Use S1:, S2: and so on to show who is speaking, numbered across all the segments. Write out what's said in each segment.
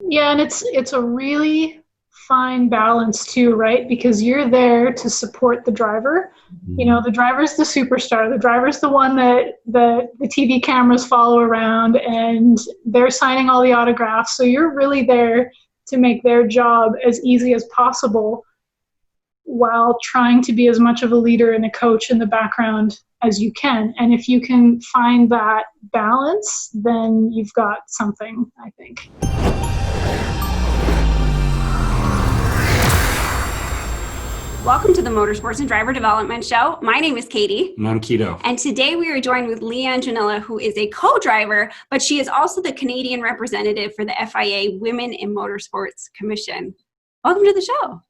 S1: Yeah, and it's a really fine balance too, right? Because you're there to support the driver. You know, the driver's the superstar. The driver's the one that the TV cameras follow around, and they're signing all the autographs. So you're really there to make their job as easy as possible while trying to be as much of a leader and a coach in the background as you can. And if you can find that balance, then you've got something, I think.
S2: Welcome to the Motorsports and Driver Development Show. My name is Katie.
S3: And I'm Keto.
S2: And today we are joined with Leanne Junnila, who is a co-driver, but she is also the Canadian representative for the FIA Women in Motorsports Commission. Welcome to the show.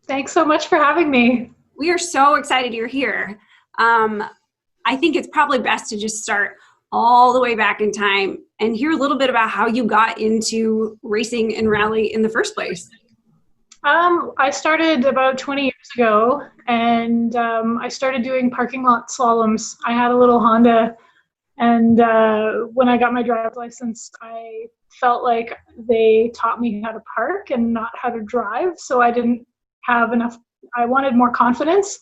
S1: Thanks so much for having me.
S2: We are so excited you're here. I think it's probably best to just start all the way back in time and hear a little bit about how you got into racing and rally in the first place.
S1: I started about 20 years ago, and I started doing parking lot slaloms. I had a little Honda, and when I got my driver's license, I felt like they taught me how to park and not how to drive, so I didn't have enough. I wanted more confidence,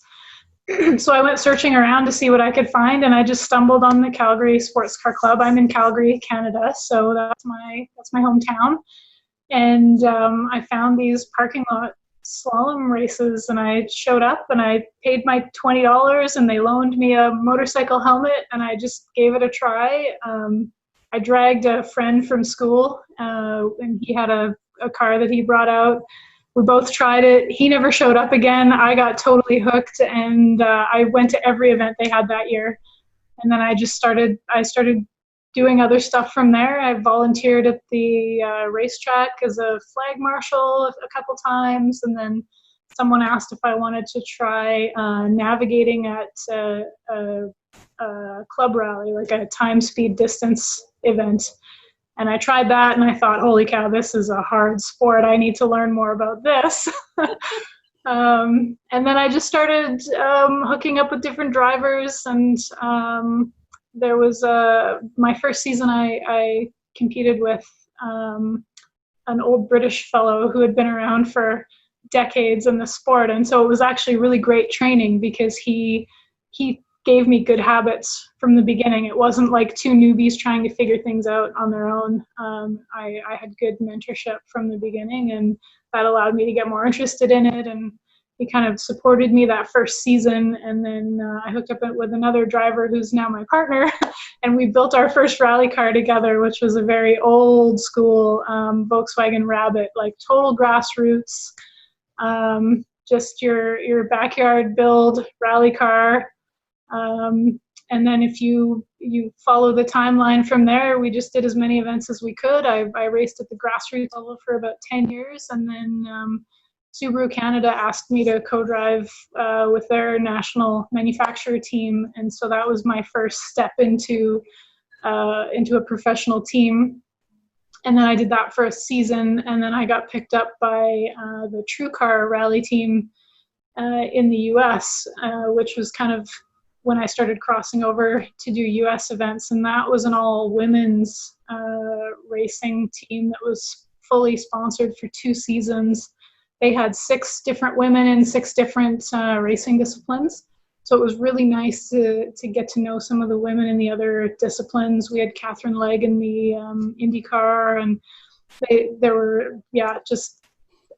S1: so I went searching around to see what I could find, and I just stumbled on the Calgary Sports Car Club. I'm in Calgary, Canada, so that's my hometown. And I found these parking lot slalom races, and I showed up and I paid my $20, and they loaned me a motorcycle helmet, and I just gave it a try. I dragged a friend from school, and he had a car that he brought out. We both tried it. He never showed up again. I got totally hooked, and I went to every event they had that year. And then I started doing other stuff from there. I volunteered at the racetrack as a flag marshal a couple times, and then someone asked if I wanted to try navigating at a club rally, like a time, speed, distance event. And I tried that, and I thought, holy cow, this is a hard sport. I need to learn more about this. And then I just started hooking up with different drivers, and there was my first season I competed with an old British fellow who had been around for decades in the sport. And so it was actually really great training because he gave me good habits from the beginning. It wasn't like two newbies trying to figure things out on their own. I had good mentorship from the beginning, and that allowed me to get more interested in it. And he kind of supported me that first season, and then I hooked up with another driver who's now my partner, and we built our first rally car together, which was a very old school Volkswagen Rabbit, like total grassroots, just your backyard build rally car. And then if you follow the timeline from there, we just did as many events as we could. I raced at the grassroots level for about 10 years, and then Subaru Canada asked me to co-drive with their national manufacturer team, and so that was my first step into a professional team. And then I did that for a season, and then I got picked up by the True Car rally team in the U.S., which was kind of when I started crossing over to do U.S. events, and that was an all-women's racing team that was fully sponsored for 2 seasons. They had 6 different women in 6 different racing disciplines. So it was really nice to get to know some of the women in the other disciplines. We had Catherine Legg in the IndyCar, and there were, just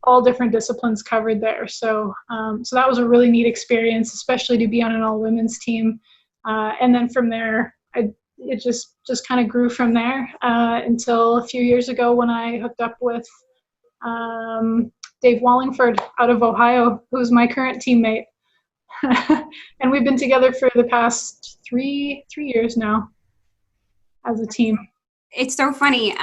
S1: all different disciplines covered there. So so that was a really neat experience, especially to be on an all-women's team. And then from there, it just kind of grew from there until a few years ago when I hooked up with Dave Wallingford out of Ohio, who's my current teammate. And we've been together for the past three years now as a team.
S2: It's so funny.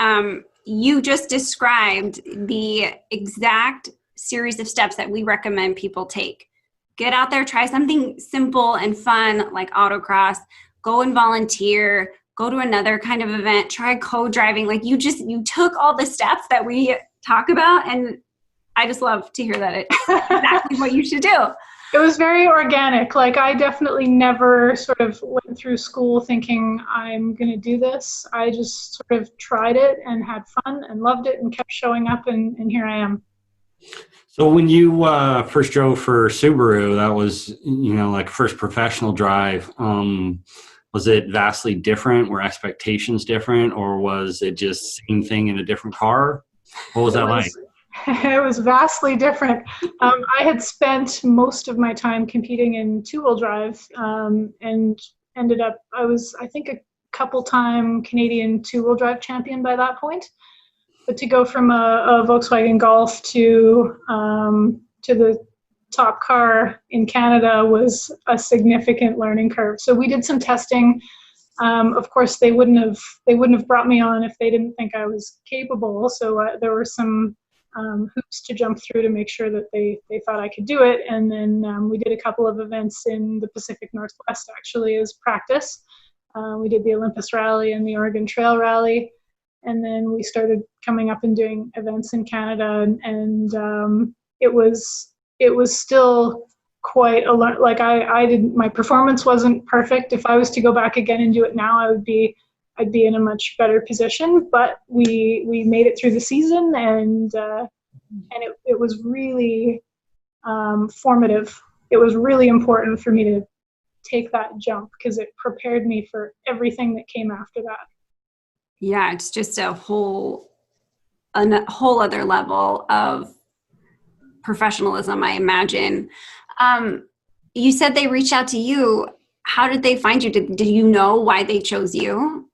S2: You just described the exact series of steps that we recommend people take. Get out there, try something simple and fun like autocross, go and volunteer, go to another kind of event, try co-driving. Like you took all the steps that we talk about, and I just love to hear that it's exactly what you should do.
S1: It was very organic. Like I definitely never sort of went through school thinking I'm going to do this. I just sort of tried it and had fun and loved it and kept showing up, and here I am.
S3: So when you first drove for Subaru, that was, like first professional drive. Was it vastly different? Were expectations different, or was it just same thing in a different car? What was that like?
S1: It was vastly different. I had spent most of my time competing in two-wheel drive, and ended up, I think, a couple-time Canadian two-wheel drive champion by that point. But to go from a Volkswagen Golf to the top car in Canada was a significant learning curve. So we did some testing. Of course, they wouldn't have brought me on if they didn't think I was capable. So there were some hoops to jump through to make sure that they thought I could do it. And then we did a couple of events in the Pacific Northwest actually as practice. We did the Olympus Rally and the Oregon Trail Rally. And then we started coming up and doing events in Canada, and it was still quite a learn. Like I didn't, my performance wasn't perfect. If I was to go back again and do it now, I'd be in a much better position. But we made it through the season, and it was really formative. It was really important for me to take that jump because it prepared me for everything that came after that.
S2: Yeah, it's just a whole other level of professionalism, I imagine. You said they reached out to you. How did they find you? Did you know why they chose you?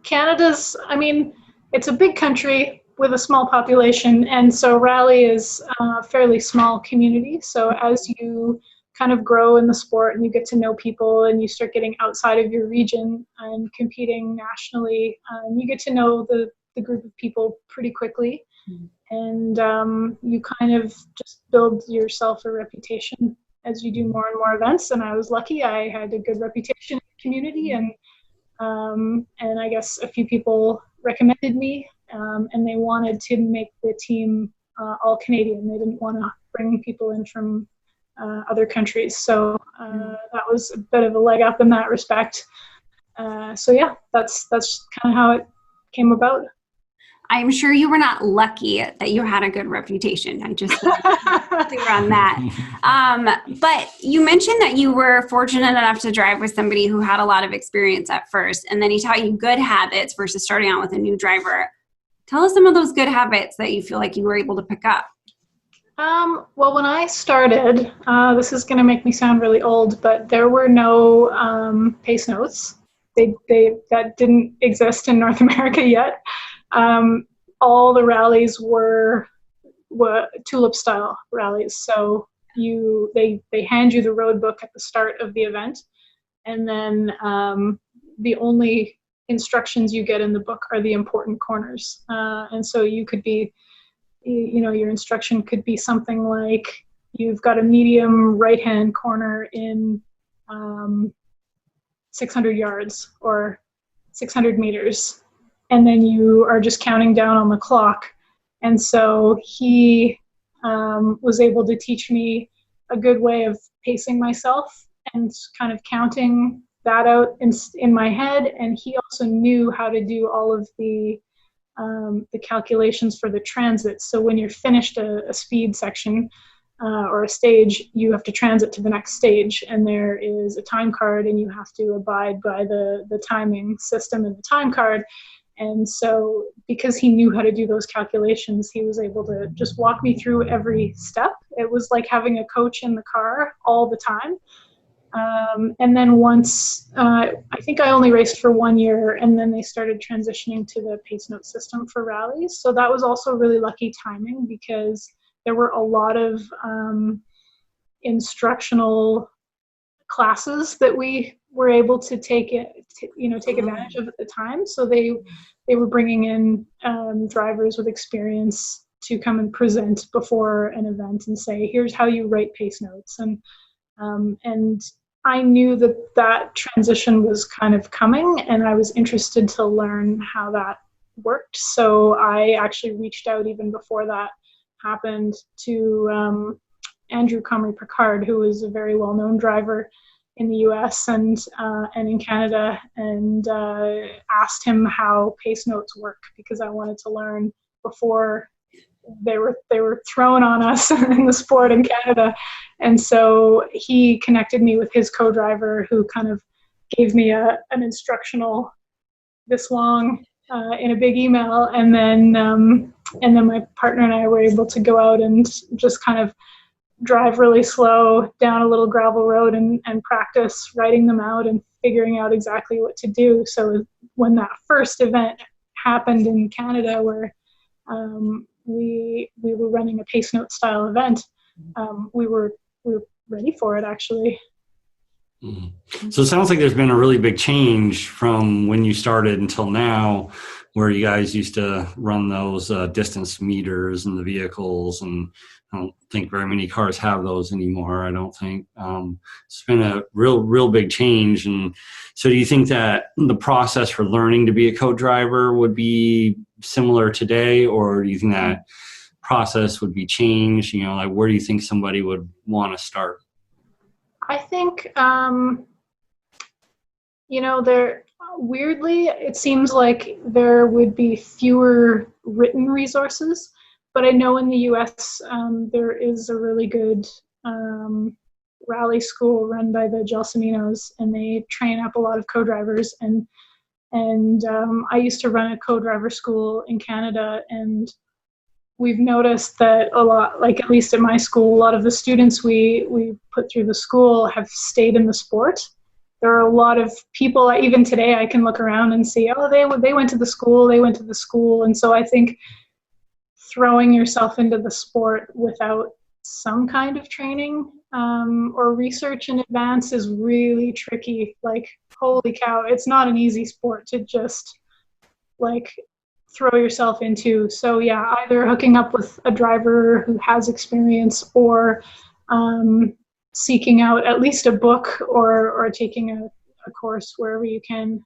S1: Canada's, it's a big country with a small population, and so Rally is a fairly small community. So as you kind of grow in the sport and you get to know people and you start getting outside of your region and competing nationally, you get to know the group of people pretty quickly. And you kind of just build yourself a reputation as you do more and more events. And I was lucky. I had a good reputation in the community, and I guess a few people recommended me, and they wanted to make the team all Canadian. They didn't want to bring people in from other countries. So that was a bit of a leg up in that respect. So yeah, that's kind of how it came about.
S2: I'm sure you were not lucky that you had a good reputation. I just clear on that. But you mentioned that you were fortunate enough to drive with somebody who had a lot of experience at first, and then he taught you good habits versus starting out with a new driver. Tell us some of those good habits that you feel like you were able to pick up.
S1: Well, when I started, this is going to make me sound really old, but there were no pace notes. That didn't exist in North America yet. All the rallies were tulip style rallies. So they hand you the road book at the start of the event, and then the only instructions you get in the book are the important corners. And so you could be, your instruction could be something like, you've got a medium right-hand corner in 600 yards or 600 meters. And then you are just counting down on the clock. And so he was able to teach me a good way of pacing myself and kind of counting that out in my head. And he also knew how to do all of the calculations for the transits. So when you're finished a speed section or a stage, you have to transit to the next stage, and there is a time card, and you have to abide by the timing system in the time card. And so because he knew how to do those calculations, he was able to just walk me through every step. It was like having a coach in the car all the time. And then once, I think I only raced for 1 year, and then they started transitioning to the pace note system for rallies. So that was also really lucky timing, because there were a lot of instructional classes that we were able to take advantage of at the time. So they were bringing in drivers with experience to come and present before an event and say, here's how you write pace notes. And I knew that transition was kind of coming, and I was interested to learn how that worked. So I actually reached out even before that happened to Andrew Comrie Picard, who was a very well-known driver in the U.S. and in Canada, and asked him how pace notes work, because I wanted to learn before they were thrown on us in the sport in Canada. And so he connected me with his co-driver, who kind of gave me an instructional this long in a big email, and then my partner and I were able to go out and just kind of drive really slow down a little gravel road and practice writing them out and figuring out exactly what to do. So when that first event happened in Canada, where we were running a pace note style event, we were ready for it, actually.
S3: Mm-hmm. So it sounds like there's been a really big change from when you started until now, where you guys used to run those distance meters in the vehicles, and I don't think very many cars have those anymore. I don't think. It's been a real big change. And so do you think that the process for learning to be a co-driver would be similar today, or do you think that process would be changed? You know, like, where do you think somebody would want to start?
S1: I think, weirdly, it seems like there would be fewer written resources, but I know in the US there is a really good rally school run by the Gelsaminos, and they train up a lot of co-drivers, and I used to run a co-driver school in Canada, and we've noticed that a lot, like at least at my school, a lot of the students we put through the school have stayed in the sport. There are a lot of people, even today, I can look around and see, oh, they went to the school. And so I think throwing yourself into the sport without some kind of training or research in advance is really tricky. Like, holy cow, it's not an easy sport to just like throw yourself into. So yeah, either hooking up with a driver who has experience, or seeking out at least a book or taking a course wherever you can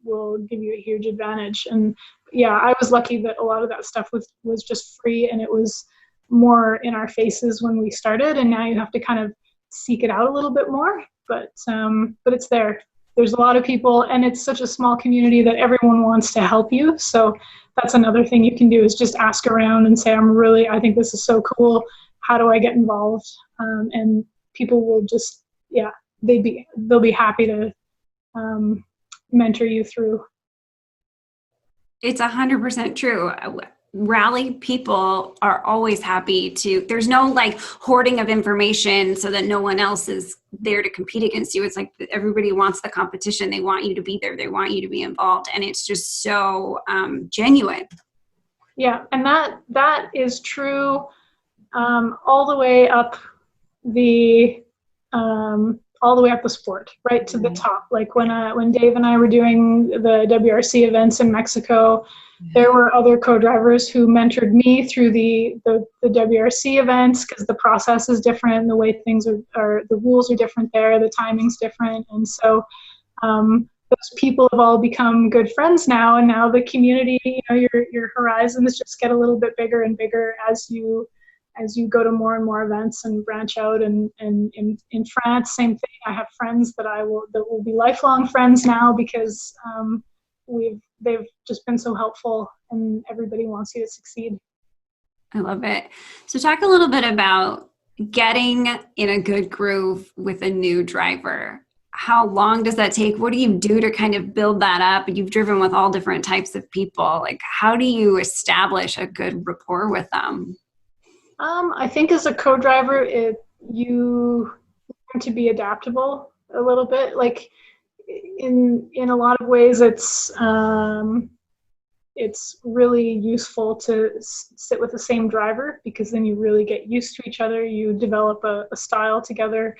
S1: will give you a huge advantage. And yeah, I was lucky that a lot of that stuff was just free, and it was more in our faces when we started, and now you have to kind of seek it out a little bit more, but it's there. There's a lot of people, and it's such a small community that everyone wants to help you. So that's another thing you can do, is just ask around and say, I think this is so cool. How do I get involved? And people will just, yeah, they'll be happy to mentor you through.
S2: It's 100% true. Rally people are always happy to, there's no like hoarding of information so that no one else is there to compete against you. It's like everybody wants the competition. They want you to be there. They want you to be involved. And it's just so genuine.
S1: Yeah. And that is true all the way up the sport, right to the top. Like when Dave and I were doing the WRC events in Mexico, there were other co-drivers who mentored me through the WRC events, because the process is different, the way things are, the rules are different there, the timing's different. And so those people have all become good friends now, and now the community, your horizons just get a little bit bigger and bigger as you go to more and more events and branch out. And in France, same thing. I have friends that will be lifelong friends now, because they've just been so helpful, and everybody wants you to succeed.
S2: I love it. So talk a little bit about getting in a good groove with a new driver. How long does that take? What do you do to kind of build that up? You've driven with all different types of people. Like, how do you establish a good rapport with them?
S1: I think as a co-driver, you learn to be adaptable a little bit. Like in a lot of ways, it's really useful to sit with the same driver, because then you really get used to each other. You develop a style together,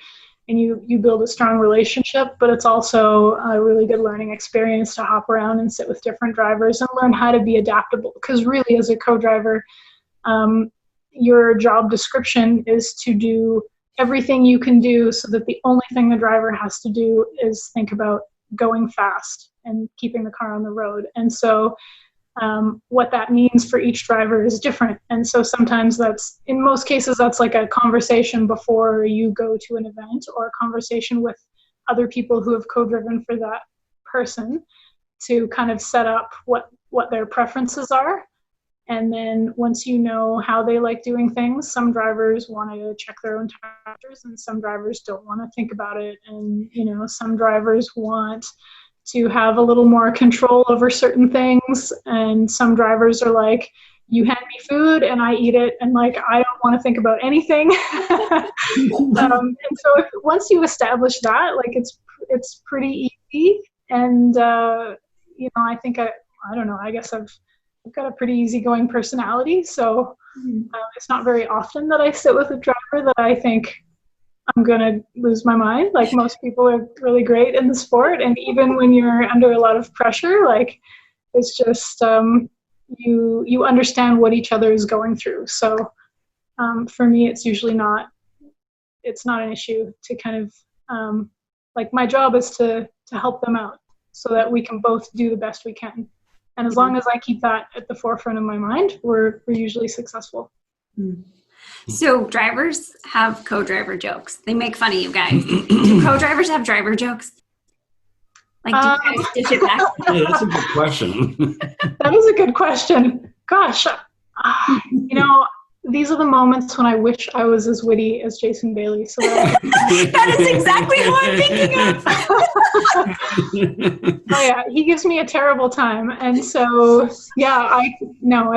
S1: and you build a strong relationship. But it's also a really good learning experience to hop around and sit with different drivers and learn how to be adaptable. Because really, as a co-driver, your job description is to do everything you can do, so that the only thing the driver has to do is think about going fast and keeping the car on the road. And so what that means for each driver is different. And so sometimes in most cases, that's like a conversation before you go to an event, or a conversation with other people who have co-driven for that person to kind of set up what their preferences are. And then once you know how they like doing things, some drivers want to check their own tires, and some drivers don't want to think about it. And, some drivers want to have a little more control over certain things. And some drivers are like, you hand me food and I eat it, and like, I don't want to think about anything. And so once you establish that, like, it's pretty easy. And, I think I don't know, I guess I've got a pretty easygoing personality. So it's not very often that I sit with a driver that I think I'm going to lose my mind. Like, most people are really great in the sport. And even when you're under a lot of pressure, like, it's just, you understand what each other is going through. So for me, it's usually not an issue to kind of, like, my job is to help them out so that we can both do the best we can. And as long as I keep that at the forefront of my mind, we're usually successful.
S2: So drivers have co-driver jokes. They make fun of you guys. Do co-drivers have driver jokes? Like, do you guys dish it back?
S3: Yeah, that's a good question.
S1: That is a good question. Gosh, these are the moments when I wish I was as witty as Jason Bailey. So
S2: that is exactly who I'm thinking of.
S1: Oh yeah, he gives me a terrible time, and so I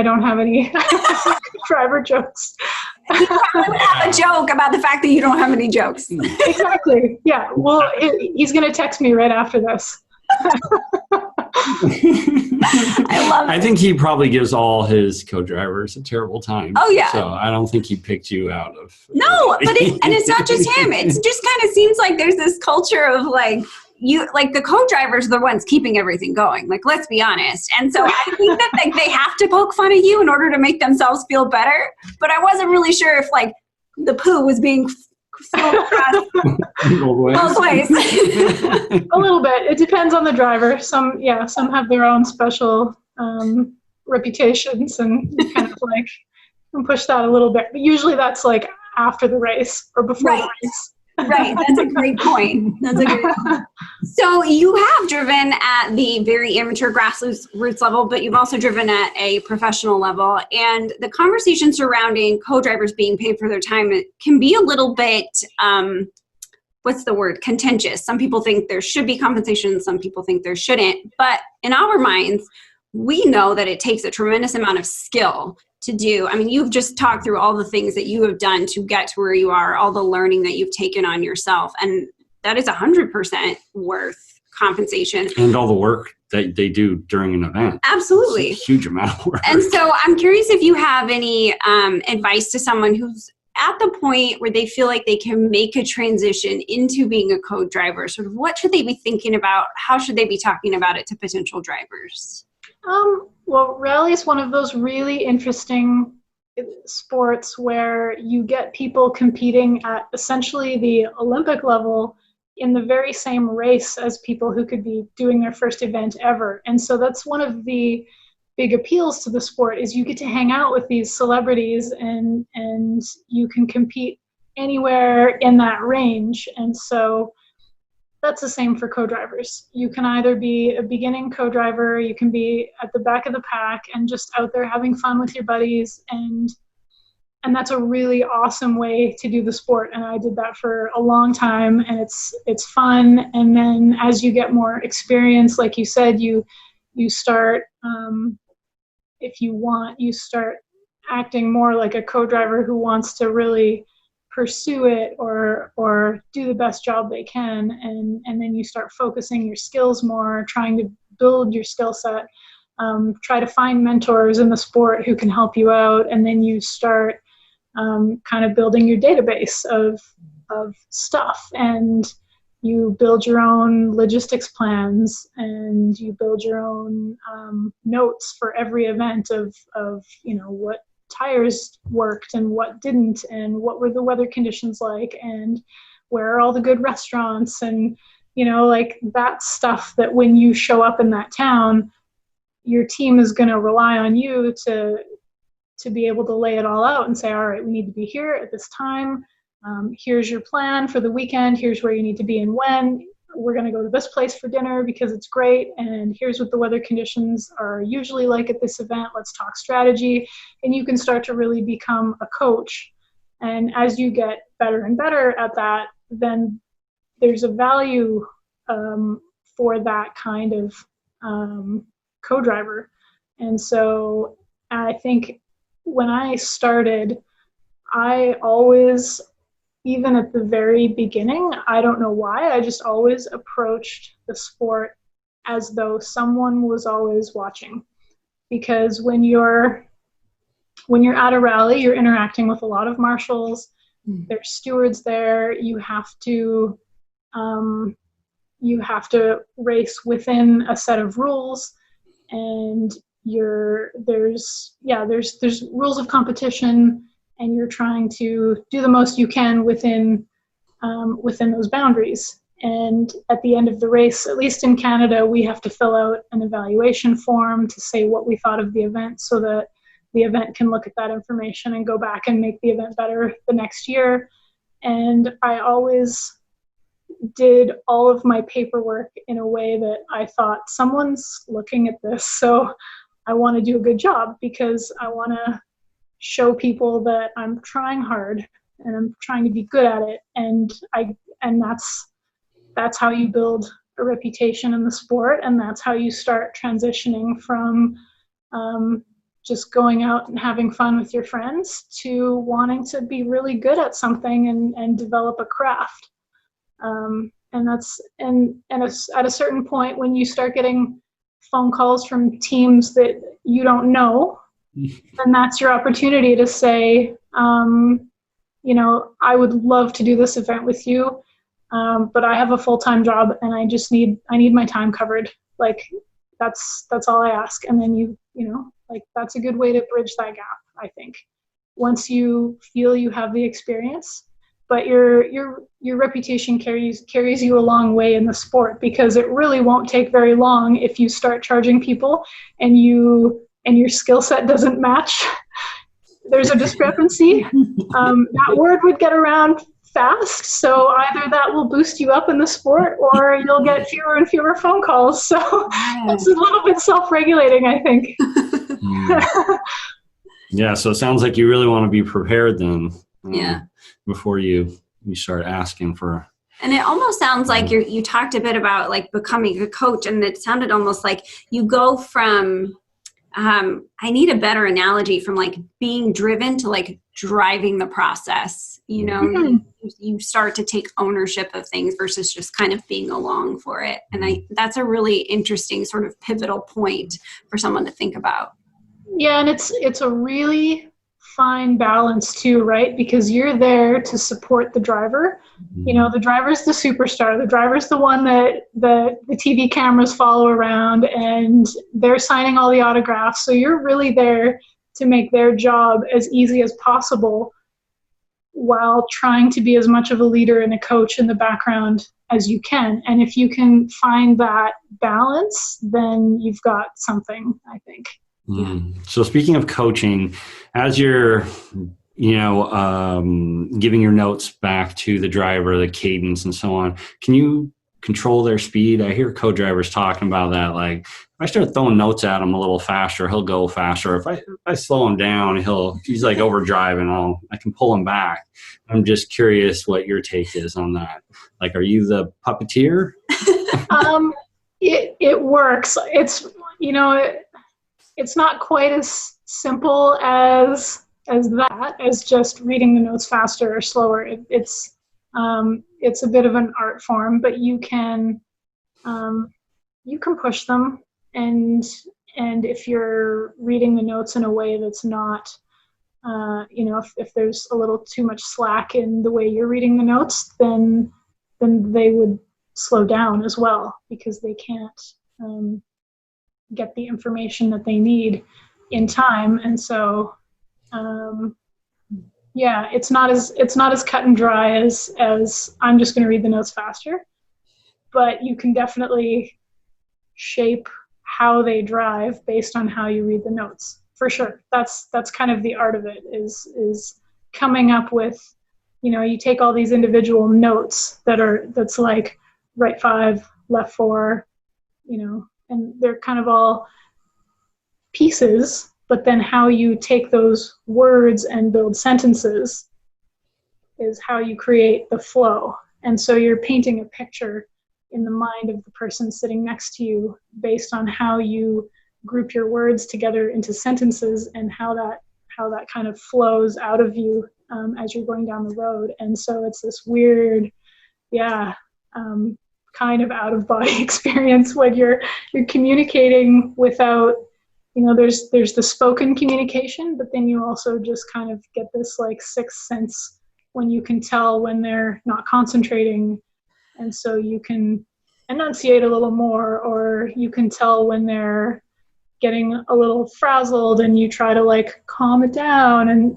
S1: don't have any driver jokes.
S2: You probably would have a joke about the fact that you don't have any jokes.
S1: Exactly. Yeah. Well, he's going to text me right after this.
S2: I love it.
S3: I think he probably gives all his co-drivers a terrible time.
S2: Oh yeah.
S3: So I don't think he picked you out of.
S2: No, but it's not just him. It just kind of seems like there's this culture of like, the co-drivers are the ones keeping everything going. Like, let's be honest. And so I think that they have to poke fun at you in order to make themselves feel better. But I wasn't really sure if like the poo was being both ways.
S1: A little bit. It depends on the driver. Some have their own special reputations, and kind of like can push that a little bit. But usually that's like after the race or before the race.
S2: Right. That's a great point. So you have driven at the very amateur grassroots level, but you've also driven at a professional level. And the conversation surrounding co-drivers being paid for their time, it can be a little bit, contentious. Some people think there should be compensation. Some people think there shouldn't. But in our minds, we know that it takes a tremendous amount of skill to do. I mean, you've just talked through all the things that you have done to get to where you are, all the learning that you've taken on yourself. And that is 100% worth compensation.
S3: And all the work that they do during an event.
S2: Absolutely.
S3: It's a huge amount of work.
S2: And so I'm curious if you have any advice to someone who's at the point where they feel like they can make a transition into being a co-driver. Sort of what should they be thinking about? How should they be talking about it to potential drivers?
S1: Well, rally is one of those really interesting sports where you get people competing at essentially the Olympic level in the very same race as people who could be doing their first event ever. And so that's one of the big appeals to the sport, is you get to hang out with these celebrities and you can compete anywhere in that range. And so that's the same for co-drivers. You can either be a beginning co-driver, you can be at the back of the pack and just out there having fun with your buddies, and that's a really awesome way to do the sport. And I did that for a long time, and it's fun. And then as you get more experience, like you said, you start, if you want, you start acting more like a co-driver who wants to really pursue it or do the best job they can, and then you start focusing your skills more, trying to build your skill set, try to find mentors in the sport who can help you out, and then you start kind of building your database of stuff, and you build your own logistics plans, and you build your own notes for every event of what tires worked and what didn't, and what were the weather conditions like, and where are all the good restaurants, and like that stuff that when you show up in that town, your team is going to rely on you to be able to lay it all out and say, all right, we need to be here at this time. Here's your plan for the weekend. Here's where you need to be and when. We're going to go to this place for dinner because it's great. And here's what the weather conditions are usually like at this event. Let's talk strategy. And you can start to really become a coach. And as you get better and better at that, then there's a value for that kind of co-driver. And so I think when I started, I always, even at the very beginning, I don't know why, I just always approached the sport as though someone was always watching. Because when you're at a rally, you're interacting with a lot of marshals, there's stewards there, you have to race within a set of rules, and there's rules of competition, and you're trying to do the most you can within those boundaries. And at the end of the race, at least in Canada, we have to fill out an evaluation form to say what we thought of the event, so that the event can look at that information and go back and make the event better the next year. And I always did all of my paperwork in a way that I thought, someone's looking at this, so I want to do a good job, because I want to show people that I'm trying hard and I'm trying to be good at it. And that's how you build a reputation in the sport, and that's how you start transitioning from just going out and having fun with your friends to wanting to be really good at something and develop a craft. And at a certain point, when you start getting phone calls from teams that you don't know, then that's your opportunity to say, I would love to do this event with you, but I have a full-time job and I need my time covered. Like, that's all I ask. And then that's a good way to bridge that gap, I think. Once you feel you have the experience, but your reputation carries you a long way in the sport, because it really won't take very long if you start charging people and your skill set doesn't match. There's a discrepancy. That word would get around fast. So either that will boost you up in the sport, or you'll get fewer and fewer phone calls. So it's a little bit self-regulating, I think.
S3: Yeah. So it sounds like you really want to be prepared then.
S2: Yeah.
S3: Before you start asking for.
S2: And it almost sounds like you talked a bit about like becoming a coach, and it sounded almost like you go from, I need a better analogy, from like being driven to like driving the process. You start to take ownership of things versus just kind of being along for it. And that's a really interesting sort of pivotal point for someone to think about.
S1: Yeah, and it's a really fine balance too, right? Because you're there to support the driver. The driver's the superstar. The driver's the one that the TV cameras follow around, and they're signing all the autographs. So you're really there to make their job as easy as possible, while trying to be as much of a leader and a coach in the background as you can. And if you can find that balance, then you've got something, I think.
S3: So speaking of coaching, as you're, giving your notes back to the driver, the cadence and so on, can you control their speed? I hear co-drivers talking about that. Like, if I start throwing notes at him a little faster, he'll go faster. If I slow him down, he's like overdriving. I can pull him back. I'm just curious what your take is on that. Like, are you the puppeteer?
S1: It works. It's not quite as simple as just reading the notes faster or slower. It's a bit of an art form, but you can push them, and if you're reading the notes in a way that's not, if there's a little too much slack in the way you're reading the notes, then they would slow down as well, because they can't get the information that they need in time. And so it's not as cut and dry as I'm just going to read the notes faster, but you can definitely shape how they drive based on how you read the notes. For sure. That's kind of the art of it, is coming up with, you take all these individual notes that's like right 5, left 4, and they're kind of all pieces, but then how you take those words and build sentences is how you create the flow. And so you're painting a picture in the mind of the person sitting next to you based on how you group your words together into sentences and how that kind of flows out of you as you're going down the road. And so it's this weird, kind of out of body experience when you're communicating without, there's the spoken communication, but then you also just kind of get this like sixth sense when you can tell when they're not concentrating. And so you can enunciate a little more, or you can tell when they're getting a little frazzled and you try to like calm it down. And,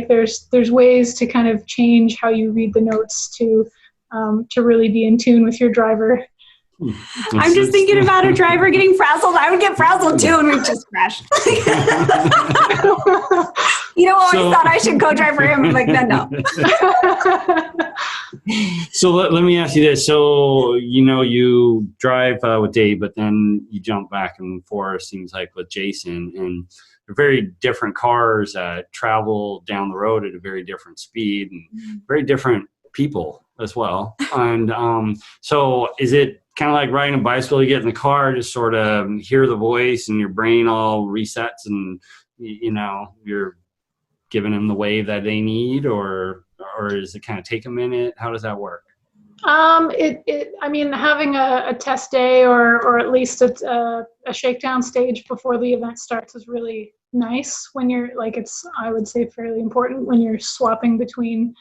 S1: there's ways to kind of change how you read the notes to really be in tune with your driver.
S2: I'm just thinking about a driver getting frazzled. I would get frazzled too, and we'd just crash. Always thought I should co-drive for him. I'm like, no.
S3: So let me ask you this. So, you drive with Dave, but then you jump back and forth, seems like, with Jason. And they're very different cars that travel down the road at a very different speed, and very different people as well. And so is it kind of like riding a bicycle? You get in the car, just sort of hear the voice and your brain all resets, and you're giving them the wave that they need, or does it kind of take a minute? How does that work?
S1: Having a test day or at least a shakedown stage before the event starts is really nice when you're like, I would say fairly important when you're swapping between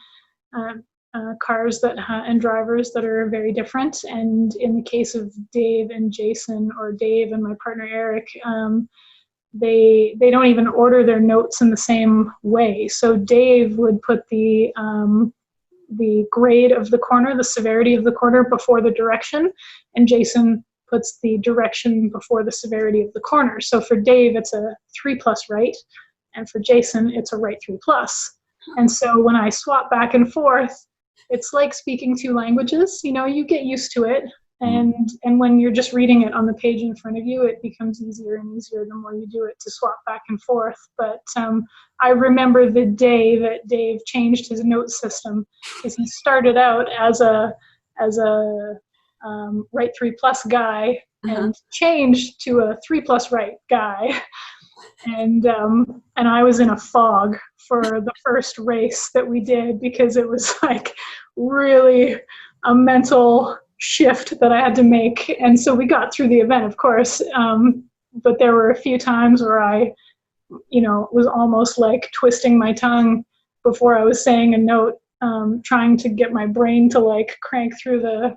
S1: cars and drivers that are very different. And in the case of Dave and Jason, or Dave and my partner Eric, they don't even order their notes in the same way. So Dave would put the grade of the corner, the severity of the corner, before the direction, and Jason puts the direction before the severity of the corner. So for Dave, it's a 3+ right, and for Jason, it's a right 3+. And so when I swap back and forth, it's like speaking 2 languages. You get used to it. And when you're just reading it on the page in front of you, it becomes easier and easier the more you do it to swap back and forth. But I remember the day that Dave changed his note system, because he started out as a right 3+ guy, and changed to a 3+ right guy. And I was in a fog for the first race that we did, because it was like really a mental shift that I had to make. And so we got through the event, of course, but there were a few times where I was almost like twisting my tongue before I was saying a note, trying to get my brain to like crank through the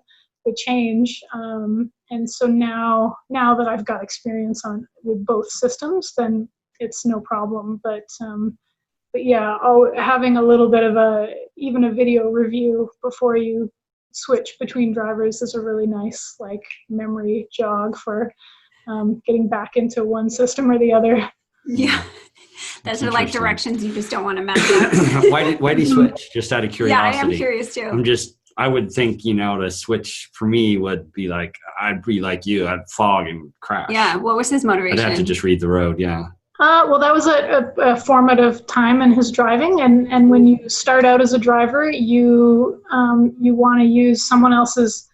S1: change. And so now that I've got experience with both systems, then it's no problem. But yeah, having a little bit of even a video review before you switch between drivers is a really nice like memory jog for getting back into one system or the other.
S2: Yeah. Those are like directions you just don't want to mess up.
S3: Why did you switch? Just out of curiosity.
S2: Yeah, I am curious too.
S3: I would think, to switch for me would be like, I'd be like you, I'd fog and crash.
S2: Yeah. What was his motivation?
S3: I'd have to just read the road. Yeah.
S1: Well, that was a formative time in his driving, and when you start out as a driver, you want to use someone else's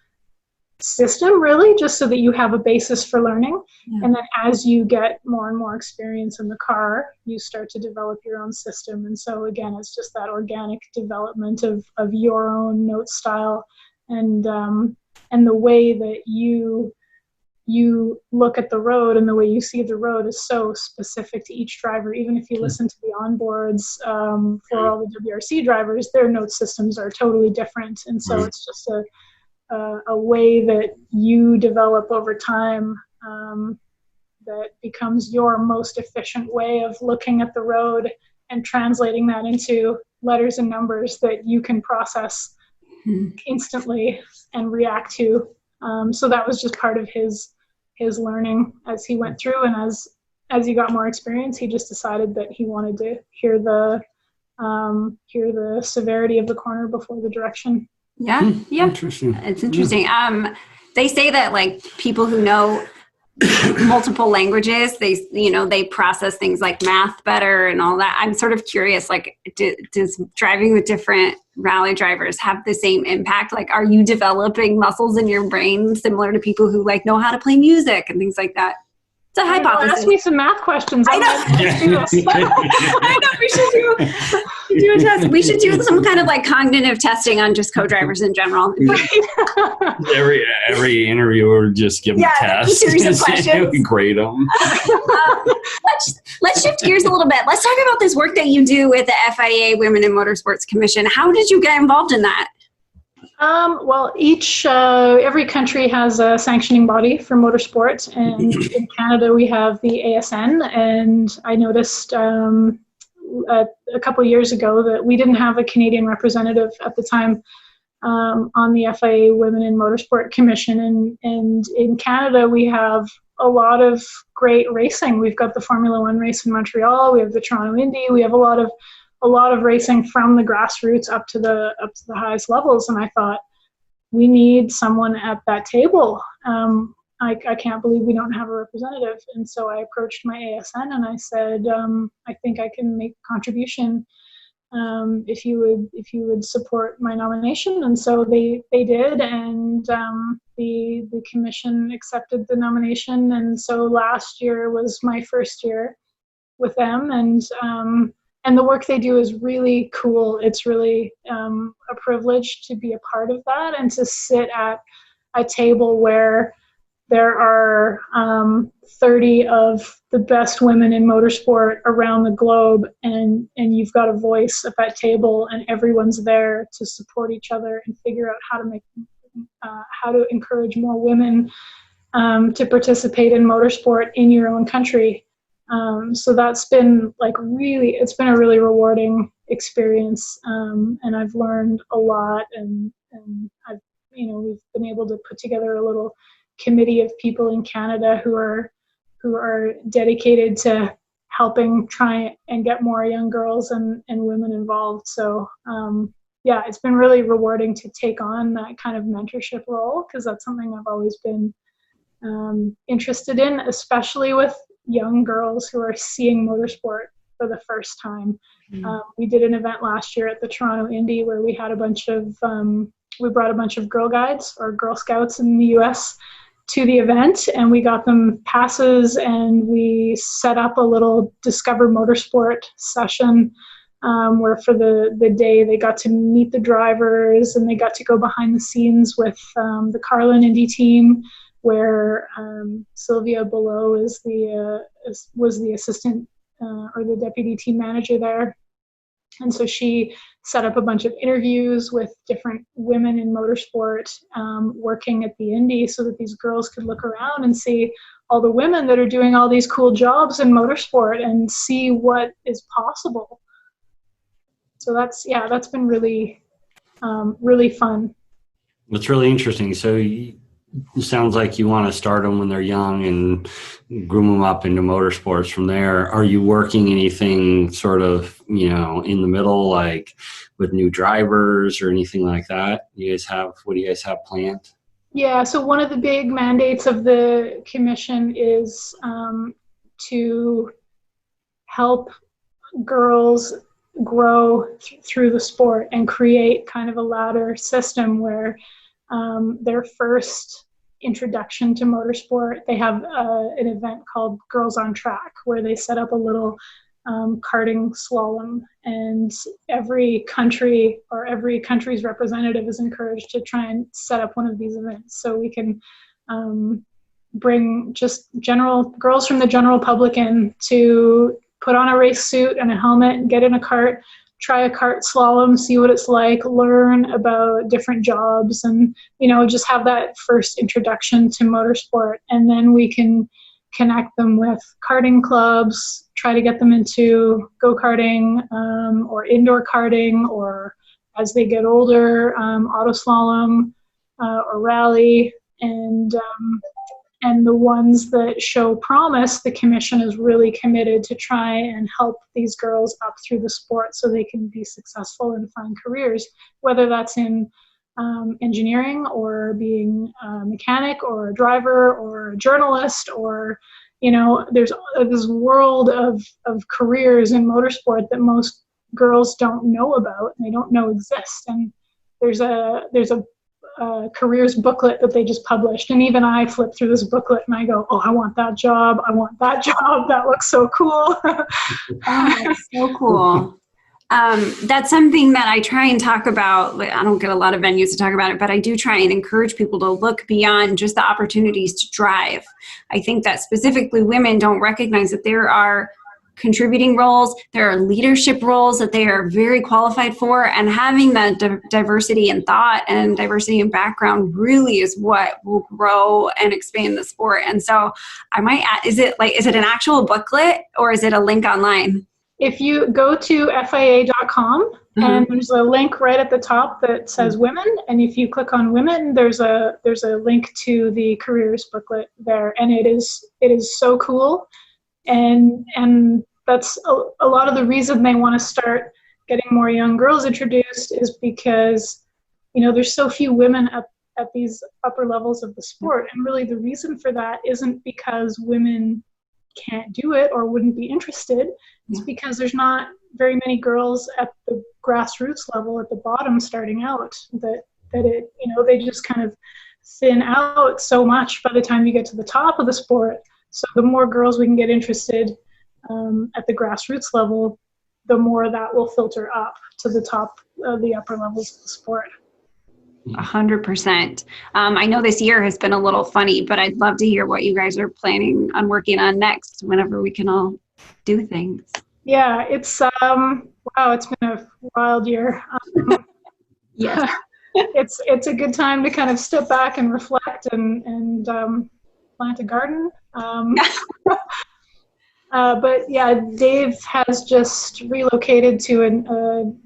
S1: system, really, just so that you have a basis for learning. Yeah. And then as you get more and more experience in the car, you start to develop your own system. And so again, it's just that organic development of your own note style, and the way that you look at the road and the way you see the road is so specific to each driver. Even if you listen to the onboards for all the WRC drivers, their note systems are totally different. And so it's just a way that you develop over time that becomes your most efficient way of looking at the road and translating that into letters and numbers that you can process instantly and react to. So that was just part of his his learning as he went through, and as he got more experience, he just decided that he wanted to hear the severity of the corner before the direction.
S2: Yeah.
S3: Interesting.
S2: It's interesting. They say that like people who know multiple languages, they process things like math better and all that. I'm sort of curious, like, does driving with different rally drivers have the same impact? Like, are you developing muscles in your brain similar to people who like know how to play music and things like that? It's a hypothesis.
S1: Ask me some math questions.
S2: I know. I know. We should do a test. We should do some kind of like cognitive testing on just co-drivers in general.
S3: Every interviewer just give them a test.
S2: A series of questions.
S3: Grade them.
S2: Let's shift gears a little bit. Let's talk about this work that you do with the FIA Women in Motorsports Commission. How did you get involved in that?
S1: Well, every country has a sanctioning body for motorsport, and in Canada we have the ASN, and I noticed a couple of years ago that we didn't have a Canadian representative at the time on the FIA Women in Motorsport Commission, and in Canada we have a lot of great racing. We've got the Formula One race in Montreal, we have the Toronto Indy, we have a lot of racing from the grassroots up to the highest levels, and I thought we need someone at that table. I can't believe we don't have a representative, and so I approached my ASN and I said, I think I can make a contribution if you would support my nomination, and so they did, and the commission accepted the nomination, and so last year was my first year with them, and the work they do is really cool. It's really a privilege to be a part of that and to sit at a table where there are 30 of the best women in motorsport around the globe, and you've got a voice at that table, and everyone's there to support each other and figure out how to encourage more women to participate in motorsport in your own country. So that's been it's been a really rewarding experience, and I've learned a lot, and we've been able to put together a little committee of people in Canada who are dedicated to helping try and get more young girls and women involved. So it's been really rewarding to take on that kind of mentorship role, because that's something I've always been interested in, especially with young girls who are seeing motorsport for the first time. We did an event last year at the Toronto Indy where we had we brought a bunch of Girl Guides or Girl Scouts in the US to the event, and we got them passes, and we set up a little Discover Motorsport session where for the day they got to meet the drivers, and they got to go behind the scenes with the Carlin Indy team, where Sylvia Below was the assistant or the deputy team manager there. And so she set up a bunch of interviews with different women in motorsport working at the Indy, so that these girls could look around and see all the women that are doing all these cool jobs in motorsport and see what is possible. So that's been really, really fun.
S3: That's really interesting. So it sounds like you want to start them when they're young and groom them up into motorsports from there. Are you working anything sort of, in the middle, like with new drivers or anything like that? What do you guys have planned?
S1: Yeah, so one of the big mandates of the commission is to help girls grow through the sport and create kind of a ladder system where their first introduction to motorsport, they have an event called Girls on Track, where they set up a little karting slalom, and every country or every country's representative is encouraged to try and set up one of these events, so we can bring just girls from the general public in to put on a race suit and a helmet, get in a cart, try a kart slalom, see what it's like, learn about different jobs, and just have that first introduction to motorsport. And then we can connect them with karting clubs, try to get them into go-karting or indoor karting, or as they get older, auto slalom or rally. And And the ones that show promise, the commission is really committed to try and help these girls up through the sport so they can be successful and find careers, whether that's in engineering or being a mechanic or a driver or a journalist, or, there's this world of careers in motorsport that most girls don't know about and they don't know exist. And there's a careers booklet that they just published, and even I flip through this booklet and I go, oh, I want that job, that looks so cool.
S2: Oh, that's so cool. That's something that I try and talk about. I don't get a lot of venues to talk about it, but I do try and encourage people to look beyond just the opportunities to drive. I think that specifically women don't recognize that there are contributing roles, there are leadership roles that they are very qualified for, and having that diversity in thought and diversity in background really is what will grow and expand the sport. And so I might add, is it an actual booklet or is it a link online?
S1: If you go to FIA.com, and there's a link right at the top that says women, and if you click on women, there's a link to the careers booklet there, and it is so cool. And that's a lot of the reason they want to start getting more young girls introduced, is because, there's so few women at these upper levels of the sport. And really the reason for that isn't because women can't do it or wouldn't be interested. It's because there's not very many girls at the grassroots level at the bottom starting out, that they just kind of thin out so much by the time you get to the top of the sport. So the more girls we can get interested at the grassroots level, the more that will filter up to the top of the upper levels of the sport.
S2: 100%. I know this year has been a little funny, but I'd love to hear what you guys are planning on working on next whenever we can all do things.
S1: Yeah, it's it's been a wild year.
S2: Yeah.
S1: It's a good time to kind of step back and reflect and plant a garden. But yeah, Dave has just relocated to a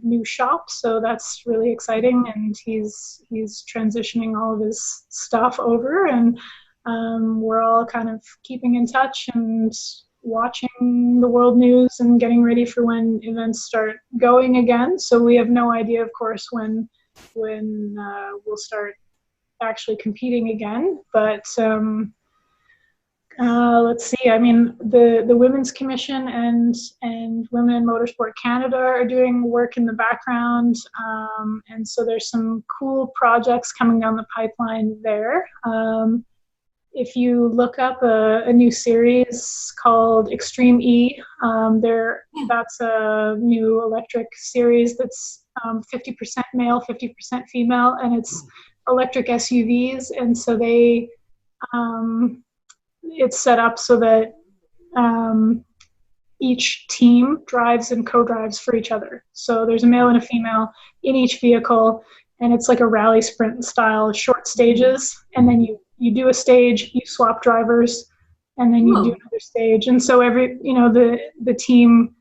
S1: new shop, so that's really exciting, and he's transitioning all of his stuff over, and we're all kind of keeping in touch and watching the world news and getting ready for when events start going again. So we have no idea, of course, when we'll start actually competing again, but let's see. I mean, the Women's Commission and Women in Motorsport Canada are doing work in the background, and so there's some cool projects coming down the pipeline there. If you look up a new series called Extreme E, that's a new electric series that's 50% male, 50% female, and it's electric SUVs, and so it's set up so that each team drives and co-drives for each other. So there's a male and a female in each vehicle, and it's like a rally sprint style, short stages, and then you do a stage, you swap drivers, and then you do another stage. And so the team,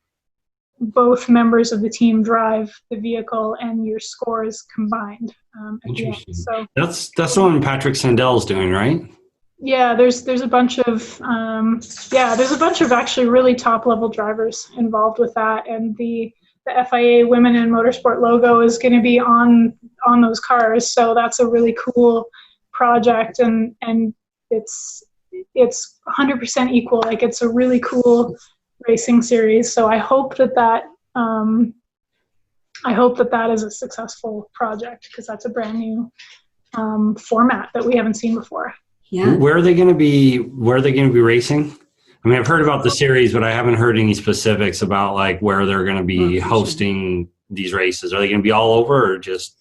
S1: both members of the team drive the vehicle, and your score is combined at the end. So
S3: that's the one Patrick Sandel's doing, right?
S1: Yeah, there's a bunch of actually really top level drivers involved with that, and the FIA Women in Motorsport logo is going to be on those cars. So that's a really cool project, and it's 100% equal. Like, it's a really cool racing series. So I hope that is a successful project, because that's a brand new format that we haven't seen before.
S2: Yeah.
S3: Where are they going to be racing? I mean, I've heard about the series, but I haven't heard any specifics about like where they're going to be hosting these races. Are they going to be all over, or just?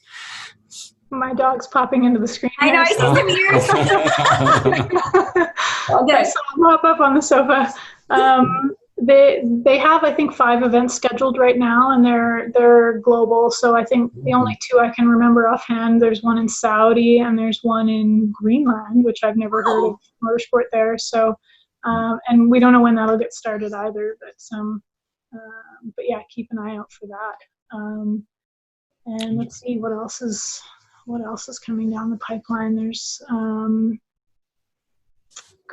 S1: My dog's popping into the screen.
S2: I know, I see some ears.
S1: I saw him pop up on the sofa. They have, I think, 5 events scheduled right now, and they're global. So I think the only 2 I can remember offhand, there's one in Saudi and there's one in Greenland, which I've never heard of motorsport there. So, and we don't know when that'll get started either. But yeah, keep an eye out for that. And let's see what else is coming down the pipeline. There's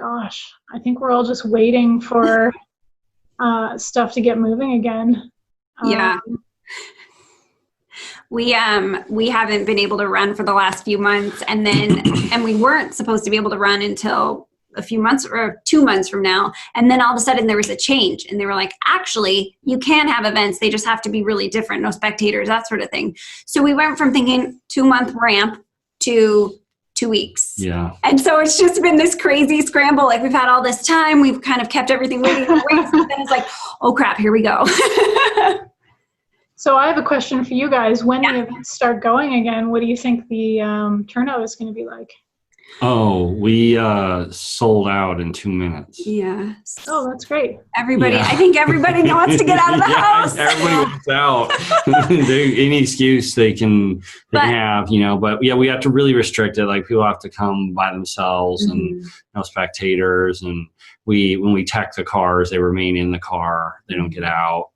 S1: gosh, I think we're all just waiting for stuff to get moving again.
S2: Yeah. We haven't been able to run for the last few months, and we weren't supposed to be able to run until a few months or 2 months from now. And then all of a sudden there was a change, and they were like, actually, you can have events. They just have to be really different. No spectators, that sort of thing. So we went from thinking 2-month ramp to 2 weeks.
S3: Yeah.
S2: And so it's just been this crazy scramble. Like, we've had all this time. We've kind of kept everything waiting and waiting. And then it's like, oh crap, here we go.
S1: So I have a question for you guys. When the events start going again, what do you think the turnout is going to be like?
S3: Oh, we sold out in 2 minutes.
S2: Yeah.
S1: Oh, that's great.
S2: Everybody, I think everybody wants to get out of the house.
S3: Everybody wants out. Any excuse they can have, you know. But yeah, we have to really restrict it. Like, people have to come by themselves, and no spectators. And when we tech the cars, they remain in the car. They don't get out.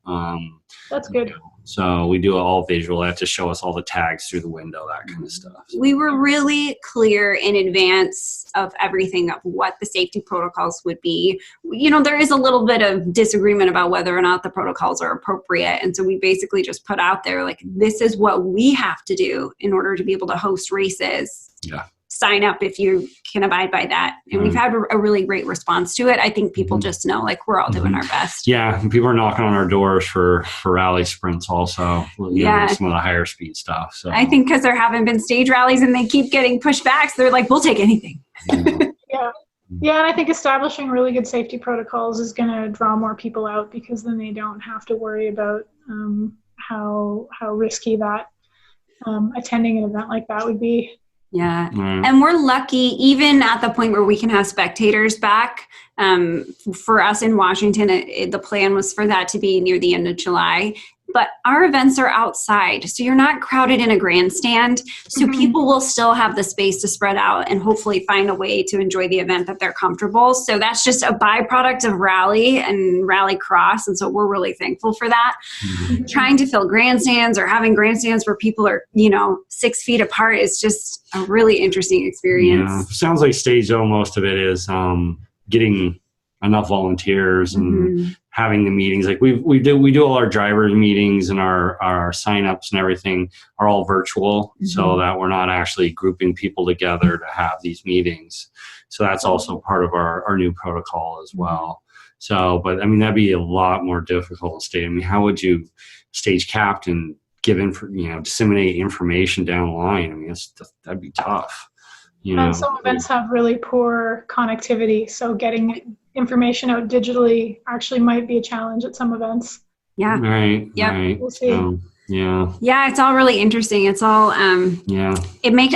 S1: That's good.
S3: So we do it all visual. They have to show us all the tags through the window, that kind of stuff.
S2: We were really clear in advance of everything of what the safety protocols would be. You know, there is a little bit of disagreement about whether or not the protocols are appropriate. And so we basically just put out there, like, this is what we have to do in order to be able to host races.
S3: Yeah.
S2: Sign up if you can abide by that. And we've had a really great response to it. I think people just know, like, we're all doing our best.
S3: Yeah. And people are knocking on our doors for rally sprints also. You know, some of the higher speed stuff. So
S2: I think because there haven't been stage rallies and they keep getting pushed back, so they're like, we'll take anything.
S1: Yeah. Yeah, and I think establishing really good safety protocols is going to draw more people out, because then they don't have to worry about how risky that attending an event like that would be.
S2: Yeah. And we're lucky, even at the point where we can have spectators back. For us in Washington, the plan was for that to be near the end of July. But our events are outside, so you're not crowded in a grandstand. So people will still have the space to spread out and hopefully find a way to enjoy the event that they're comfortable. So that's just a byproduct of rally and rally cross. And so we're really thankful for that. Trying to fill grandstands or having grandstands where people are, 6 feet apart is just a really interesting experience.
S3: Yeah. Sounds like stage zone, most of it is getting enough volunteers and having the meetings. Like we do all our driver meetings, and our signups and everything are all virtual, so that we're not actually grouping people together to have these meetings. So that's also part of our new protocol as well. So, but I mean, that'd be a lot more difficult state. I mean, how would you stage captain give disseminate information down the line? I mean, that'd be tough.
S1: And some events have really poor connectivity, so getting information out digitally actually might be a challenge at some events.
S2: Yeah.
S3: Right.
S2: Yep.
S3: Right.
S1: We'll see.
S2: Yeah, it's all really interesting. It's all I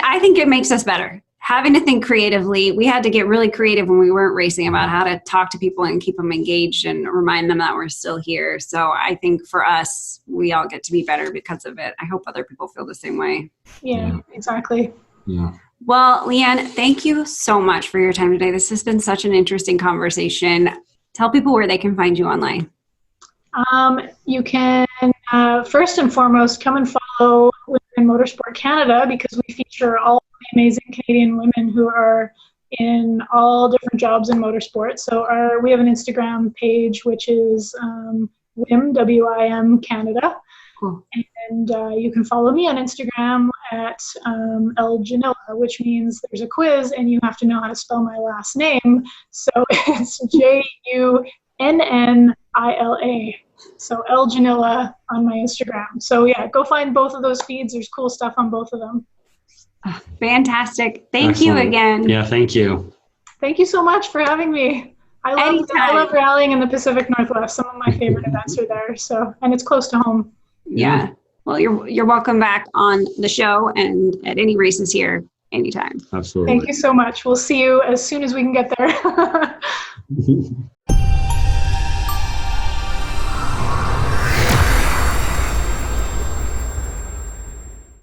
S2: think it makes us better. Having to think creatively. We had to get really creative when we weren't racing about how to talk to people and keep them engaged and remind them that we're still here. So I think for us, we all get to be better because of it. I hope other people feel the same way.
S1: Yeah. Exactly.
S3: Yeah.
S2: Well, Leanne, thank you so much for your time today. This has been such an interesting conversation. Tell people where they can find you online.
S1: You can, first and foremost, come and follow Women Motorsport Canada, because we feature all the amazing Canadian women who are in all different jobs in motorsport. So we have an Instagram page, which is WIM, W-I-M Canada.
S2: Cool.
S1: And you can follow me on Instagram at Junnila, which means there's a quiz and you have to know how to spell my last name. So it's Junnila. So Junnila on my Instagram. So yeah, go find both of those feeds. There's cool stuff on both of them.
S2: Oh, fantastic. Thank
S3: Excellent.
S2: you again.
S3: Yeah, thank you.
S1: Thank you so much for having me. I love rallying in the Pacific Northwest. Some of my favorite events are there. So, and it's close to home.
S2: Yeah. Well, you're welcome back on the show and at any races here anytime.
S3: Absolutely.
S1: Thank you so much. We'll see you as soon as we can get there.